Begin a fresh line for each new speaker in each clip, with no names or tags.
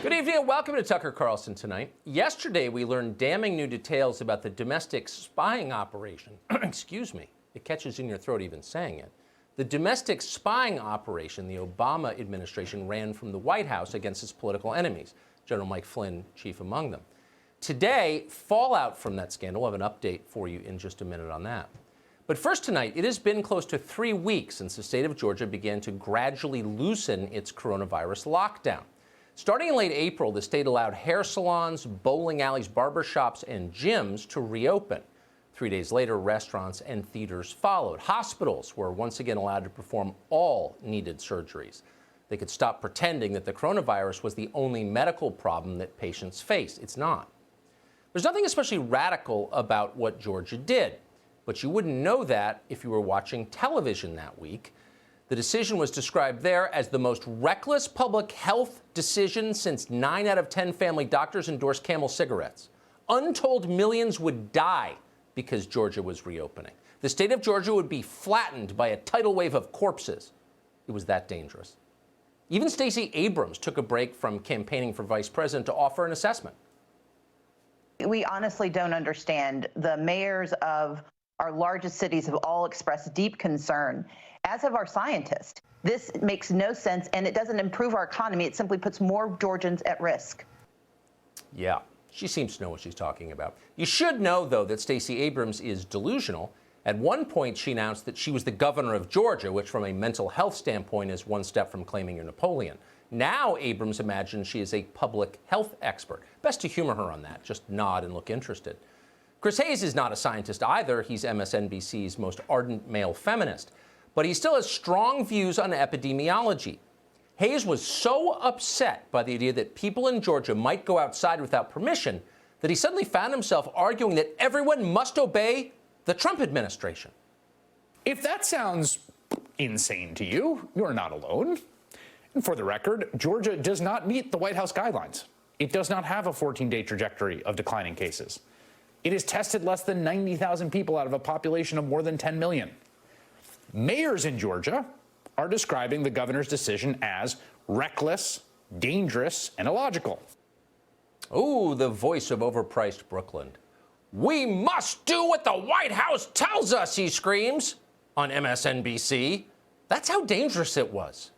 Good evening and welcome to Tucker Carlson Tonight. Yesterday, we learned damning new details about the domestic spying operation. Excuse me. It catches in your throat even saying it. The domestic spying operation the Obama administration ran from the White House against its political enemies, General Mike Flynn chief among them. Today, fallout from that scandal. We'll have an update for you in just a minute on that. But first tonight, it has been close to 3 weeks since the state of Georgia began to gradually loosen its coronavirus lockdown. Starting in late April, the state allowed hair salons, bowling alleys, barbershops, and gyms to reopen. 3 days later, restaurants and theaters followed. Hospitals were once again allowed to perform all needed surgeries. They could stop pretending that the coronavirus was the only medical problem that patients face. It's not. There's nothing especially radical about what Georgia did, but you wouldn't know that if you were watching television that week. The decision was described there as the most reckless public health decision since 9 out of 10 family doctors endorsed Camel cigarettes. Untold millions would die because Georgia was reopening. The state of Georgia would be flattened by a tidal wave of corpses. It was that dangerous. Even Stacey Abrams took a break from campaigning for vice president to offer an assessment.
We honestly don't understand. The mayors of our largest cities have all expressed deep concern, as have our scientists. This makes no sense, and it doesn't improve our economy. It simply puts more Georgians at risk.
Yeah, she seems to know what she's talking about. You should know, though, that Stacey Abrams is delusional. At one point, she announced that she was the governor of Georgia, which from a mental health standpoint is one step from claiming you're Napoleon. Now Abrams imagines she is a public health expert. Best to humor her on that. Just nod and look interested. Chris Hayes is not a scientist either. He's MSNBC's most ardent male feminist. But he still has strong views on epidemiology. Hayes was so upset by the idea that people in Georgia might go outside without permission that he suddenly found himself arguing that everyone must obey the Trump administration.
If that sounds insane to you, you're not alone. And for the record, Georgia does not meet the White House guidelines. It does not have a 14-day trajectory of declining cases. It has tested less than 90,000 people out of a population of more than 10 million. Mayors in Georgia are describing the governor's decision as reckless, dangerous, and illogical.
Oh, the voice of overpriced Brooklyn. We must do what the White House tells us, he screams on MSNBC. That's how dangerous it was.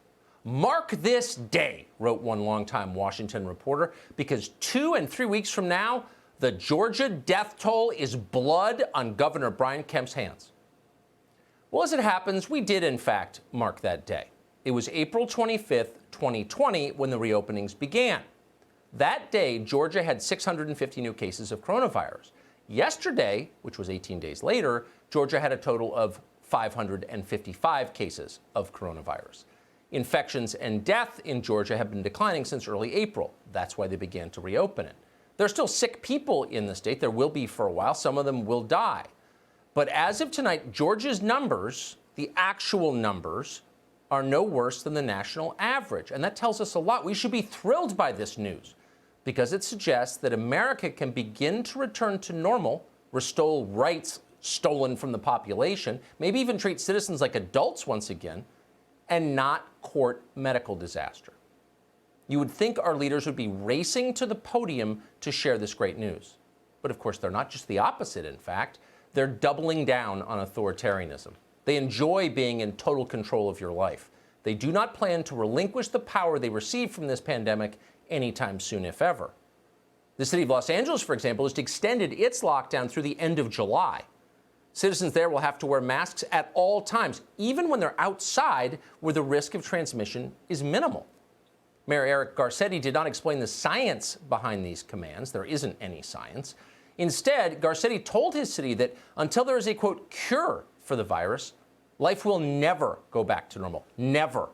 Mark this day, wrote one longtime Washington reporter, because 2 and 3 weeks from now, the Georgia death toll is blood on Governor Brian Kemp's hands. Well, as it happens, we did, in fact, mark that day. It was April 25th, 2020, when the reopenings began. That day, Georgia had 650 new cases of coronavirus. Yesterday, which was 18 days later, Georgia had a total of 555 cases of coronavirus. Infections and death in Georgia have been declining since early April. That's why they began to reopen it. There are still sick people in the state. There will be for a while. Some of them will die. But as of tonight, Georgia's numbers, the actual numbers, are no worse than the national average. And that tells us a lot. We should be thrilled by this news because it suggests that America can begin to return to normal, restore rights stolen from the population, maybe even treat citizens like adults once again, and not court medical disaster. You would think our leaders would be racing to the podium to share this great news. But of course, they're not. Just the opposite, in fact. They're doubling down on authoritarianism. They enjoy being in total control of your life. They do not plan to relinquish the power they received from this pandemic anytime soon, if ever. The city of Los Angeles, for example, has extended its lockdown through the end of July. Citizens there will have to wear masks at all times, even when they're outside where the risk of transmission is minimal. Mayor Eric Garcetti did not explain the science behind these commands. There isn't any science. Instead, Garcetti told his city that until there is a, quote, cure for the virus, life will never go back to normal. Never.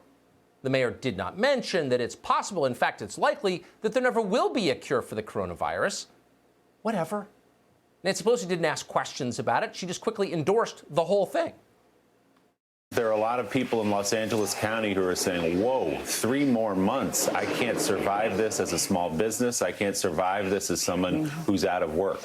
The mayor did not mention that it's possible, in fact, it's likely, that there never will be a cure for the coronavirus. Whatever. Nancy Pelosi didn't ask questions about it. She just quickly endorsed the whole thing.
There are a lot of people in Los Angeles County who are saying, whoa, 3 more months. I can't survive this as a small business. I can't survive this as someone who's out of work.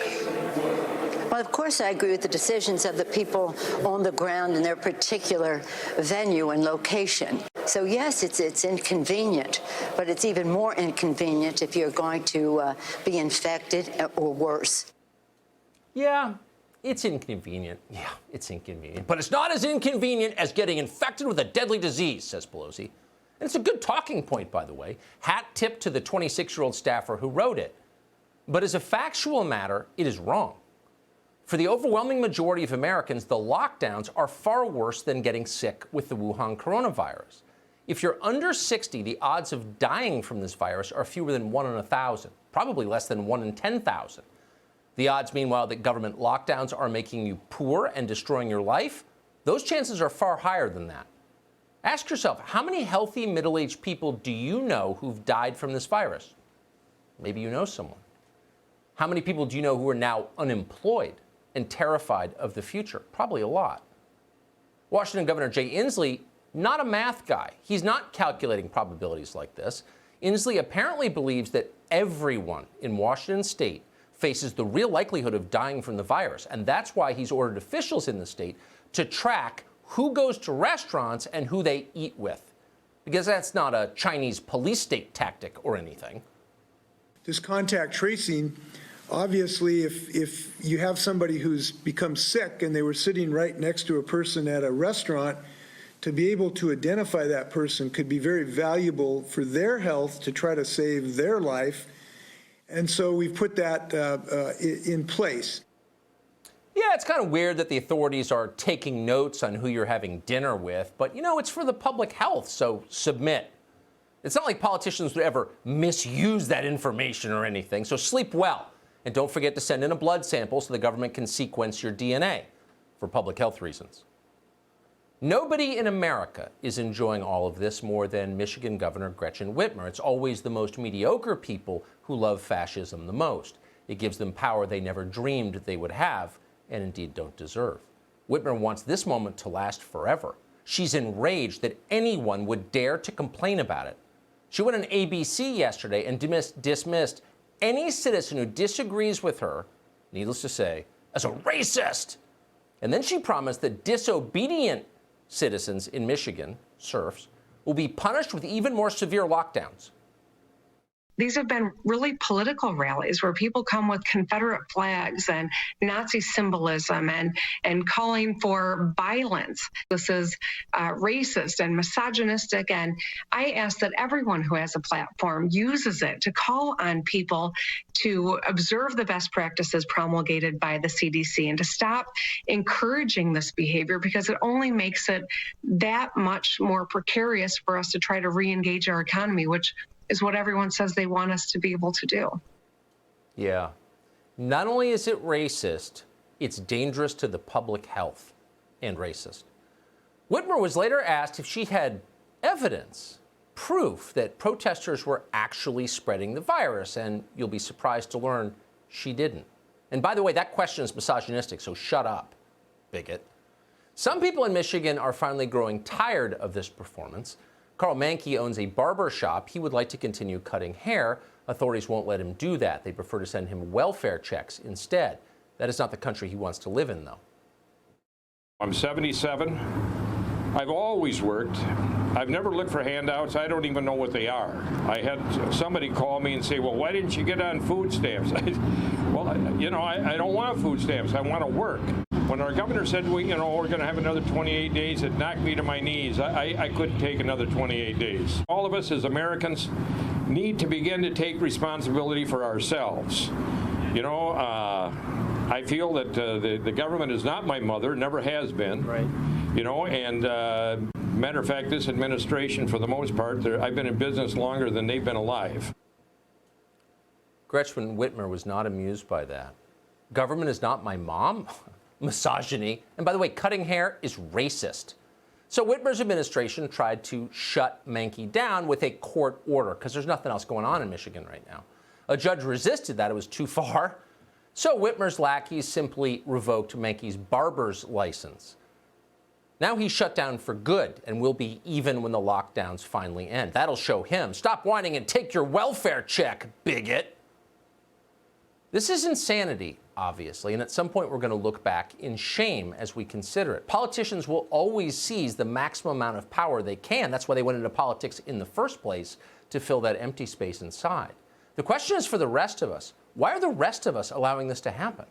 Well, of course, I agree with the decisions of the people on the ground in their particular venue and location. So yes, it's inconvenient, but it's even more inconvenient if you're going to be infected or worse.
Yeah, it's inconvenient. Yeah, it's inconvenient. But it's not as inconvenient as getting infected with a deadly disease, says Pelosi. And it's a good talking point, by the way. Hat tip to the 26-year-old staffer who wrote it. But as a factual matter, it is wrong. For the overwhelming majority of Americans, the lockdowns are far worse than getting sick with the Wuhan coronavirus. If you're under 60, the odds of dying from this virus are fewer than 1 in 1,000, probably less than 1 in 10,000. The odds, meanwhile, that government lockdowns are making you poor and destroying your life, those chances are far higher than that. Ask yourself, how many healthy middle-aged people do you know who've died from this virus? Maybe you know someone. How many people do you know who are now unemployed and terrified of the future? Probably a lot. Washington Governor Jay Inslee, not a math guy. He's not calculating probabilities like this. Inslee apparently believes that everyone in Washington state faces the real likelihood of dying from the virus, and that's why he's ordered officials in the state to track who goes to restaurants and who they eat with, because that's not a Chinese police state tactic or anything.
This contact tracing, obviously, if you have somebody who's become sick and they were sitting right next to a person at a restaurant, to be able to identify that person could be very valuable for their health to try to save their life. And so we've put that in place.
Yeah, it's kind of weird that the authorities are taking notes on who you're having dinner with, but, you know, it's for the public health, so submit. It's not like politicians would ever misuse that information or anything, so sleep well. And don't forget to send in a blood sample so the government can sequence your DNA for public health reasons. Nobody in America is enjoying all of this more than Michigan Governor Gretchen Whitmer. It's always the most mediocre people who love fascism the most. It gives them power they never dreamed they would have, and indeed don't deserve. Whitmer wants this moment to last forever. She's enraged that anyone would dare to complain about it. She went on ABC yesterday and dismissed any citizen who disagrees with her, needless to say, as a racist. And then she promised that disobedient citizens in Michigan, serfs, will be punished with even more severe lockdowns.
These have been really political rallies where people come with Confederate flags and Nazi symbolism and calling for violence. This is racist and misogynistic, and I ask that everyone who has a platform uses it to call on people to observe the best practices promulgated by the CDC and to stop encouraging this behavior, because it only makes it that much more precarious for us to try to re-engage our economy, which is what everyone says they want us to be able to do.
Yeah. Not only is it racist, it's dangerous to the public health and racist. Whitmer was later asked if she had evidence, proof that protesters were actually spreading the virus, and you'll be surprised to learn she didn't. And by the way, that question is misogynistic, so shut up, bigot. Some people in Michigan are finally growing tired of this performance. Carl Mankey owns a barber shop. He would like to continue cutting hair. Authorities won't let him do that. They prefer to send him welfare checks instead. That is not the country he wants to live in, though.
I'm 77. I've always worked. I've never looked for handouts. I don't even know what they are. I had somebody call me and say, well, why didn't you get on food stamps? Well, you know, I don't want food stamps. I want to work. When our governor said, we're going to have another 28 days, it knocked me to my knees. I couldn't take another 28 days. All of us as Americans need to begin to take responsibility for ourselves. You know, I feel that the government is not my mother, never has been. Right. You know, and matter of fact, this administration, for the most part, I've been in business longer than they've been alive.
Gretchen Whitmer was not amused by that. Government is not my mom? Misogyny. And by the way, cutting hair is racist. So Whitmer's administration tried to shut Mankey down with a court order, because there's nothing else going on in Michigan right now. A judge resisted that. It was too far. So Whitmer's lackeys simply revoked Mankey's barber's license. Now he's shut down for good and will be even when the lockdowns finally end. That'll show him. Stop whining and take your welfare check, bigot. This is insanity, obviously, and at some point we're going to look back in shame as we consider it. Politicians will always seize the maximum amount of power they can. That's why they went into politics in the first place, to fill that empty space inside. The question is for the rest of us. Why are the rest of us allowing this to happen?